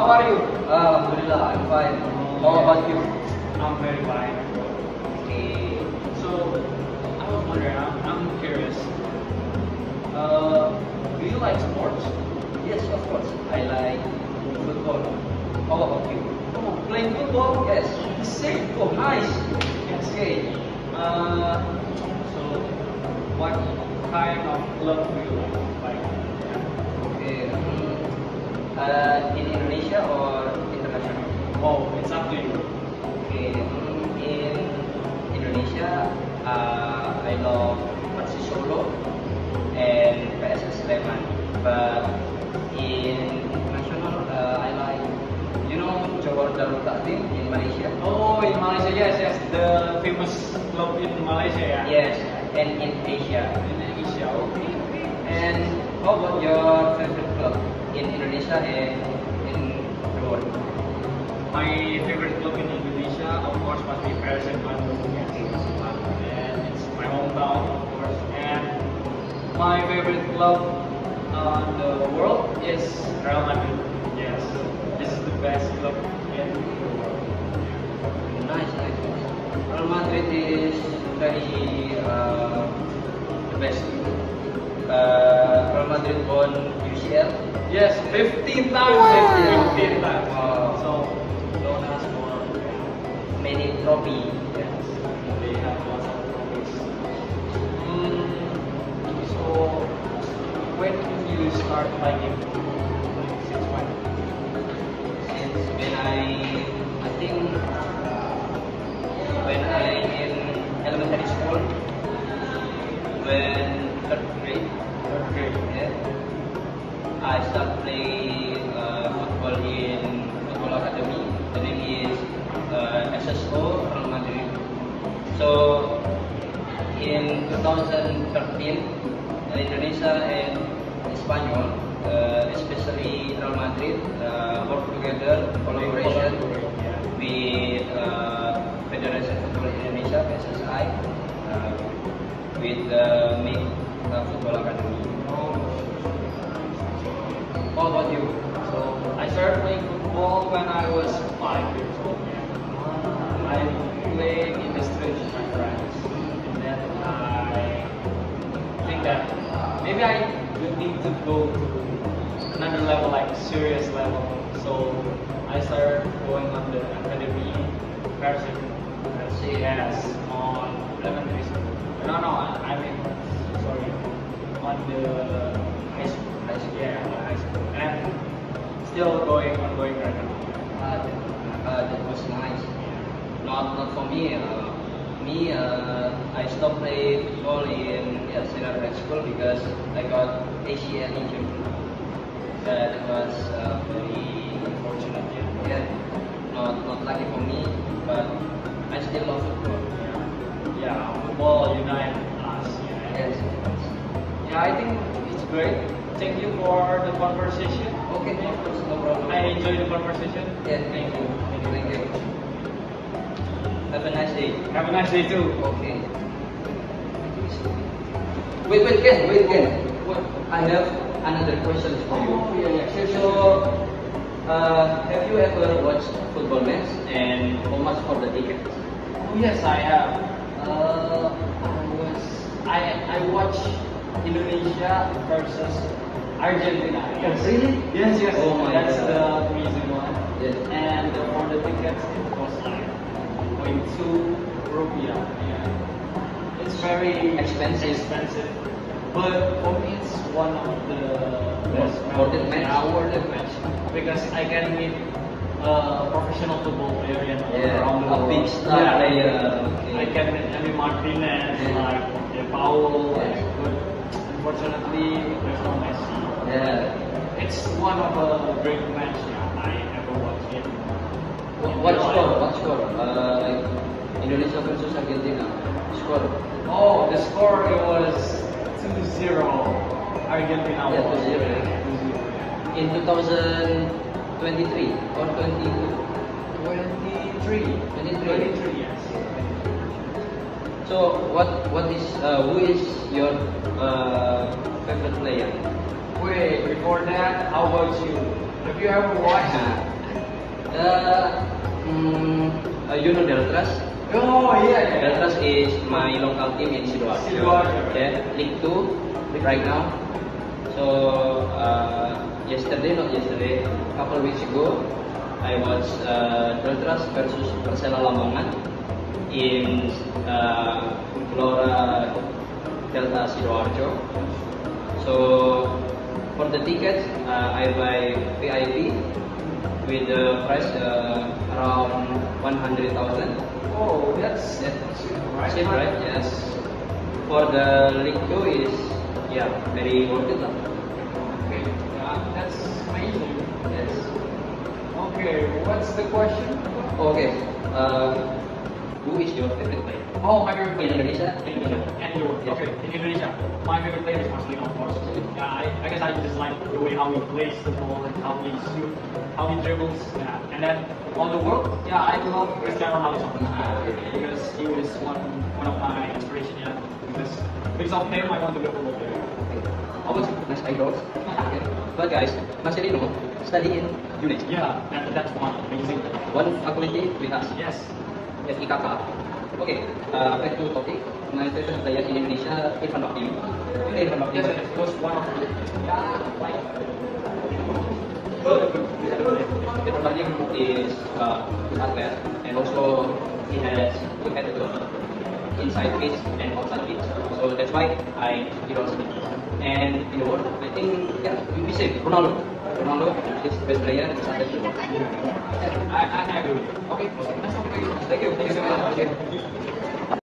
How are you? Alhamdulillah, I'm fine. How about you? I'm very fine. Okay. So, I was wondering, I'm curious. Do you like sports? Yes, of course. I like football. How about you? Oh, playing football? Yes. Sick. Oh, nice. Yes. Okay. So, what kind of club do you like? Okay. In Indonesia or international? Oh, it's up to you. Okay. In Indonesia, I love Persis Solo and PSS Sleman. But in international, I like, Johor Darul Takzim in Malaysia. Oh, in Malaysia, yes, yes. The famous club in Malaysia, yeah? Yes, and in Asia. In Asia, okay, okay. And how about your favorite club in Indonesia and in the world? My favorite club in Indonesia, of course, must be Persib Bandung. And it's my hometown, of course. And my favorite club in the world is Real Madrid. Yes, this is the best club in the world. Nice, nice. Real Madrid is very the best. Real Madrid won UCL. Yes, 15 times. Wow. 15 times. Wow. So, don't ask for. Many trophy. Yes, they have lots of trophies. So, when did you start liking football? Since when? Since I think when I in elementary school, when third grade, Third grade. yeah, I start play football in football academy. The name is SSO Real Madrid. So in 2013, Indonesia and Espanyol, especially Real Madrid, work together collaboration with Federation Football Indonesia (PSSI) with make football academy. How about you? So I started playing football when I was 5 years old. I played in the streets with my friends, and then I think that maybe I would need to go to another level, like serious level. So I started going on the academy, Persib, yes, on elementary school. No, I mean, sorry, on the high school. Yeah, high school. And still ongoing right now. That was nice. Not for me. I stopped playing football in senior high school because I got ACL injury. That was very unfortunate. Yeah, not lucky for me, but I still love football. Yeah, football unite us. Yes. Yeah, I think it's great. Thank you for the conversation. Okay, of course, no problem. I enjoyed the conversation. Yeah, Thank you. Thank you. Have a nice day. Have a nice day too. Okay. Wait, Ken. What? I have another question for you. Oh, yeah. So, have you ever watched football match and how much for the ticket? Oh, yes, I have. I watched Indonesia versus Argentina. Yes. Really? Yes, yes. Oh my That's God. the reason why. Yes. And for the tickets, it was like 0.2 rupiah. Yeah. It's very Expensive. But for me, it's one of the best Worth it match. Worth it match. Because I can meet professional football player around the a world. big star player. I can meet Emi Martinez, Yeah. like De Paul, Yeah. but unfortunately, there's no Messi. Yeah. It's one of a great match I ever watched it. What score? Like Indonesia versus Argentina. Score. Oh, the score it was 2-0. Argentina Yeah, won. 2-0. 2-0. In 2023 or 22? 23. 23, yes. So what is who is your favorite player? Wait, before that, how about you? Have you ever watched You know Deltras? Oh, yeah. Deltras is my local team in Sidoarjo. Sidoarjo. Yeah, League 2 right now. So not yesterday, a couple of weeks ago, I watched Deltras versus Persela Lamongan in Gelora Delta Sidoarjo. So for the tickets, I buy VIP with the price around 100,000. Oh, that's Cheap, right? Yes. For the League 2 is very worth it. Okay, that's amazing. Yes. Okay, what's the question? Okay. Who is your favorite player? Oh, my favorite In player. Indonesia? And you. Yes. Okay, in Indonesia. My favorite player is Marcelino, of course. I guess I just like the way how he plays the ball and how he shoots, how he dribbles. Yeah. And then on the world, I love Cristiano Ronaldo because he was one of my inspiration. Yeah. Because of him, I want to be a football player. How about nice idols? Okay. But guys, Marcelino study in UNED. Yeah, that's one amazing. One faculty with us. Yes. Yes, IKK. Okay, back to topic. My favorite player in Indonesia, Irfan Bahdim. Irfan Bahdim. Yes, it was one of the. Like. Irfan Bahdim is good athlete, and also he has good attitude inside pitch and outside pitch. So that's why I idolize him. And in the world, I think we say Ronaldo. Ronaldo is the best player in the I agree with you. Okay, let's talk about you. Thank you so much.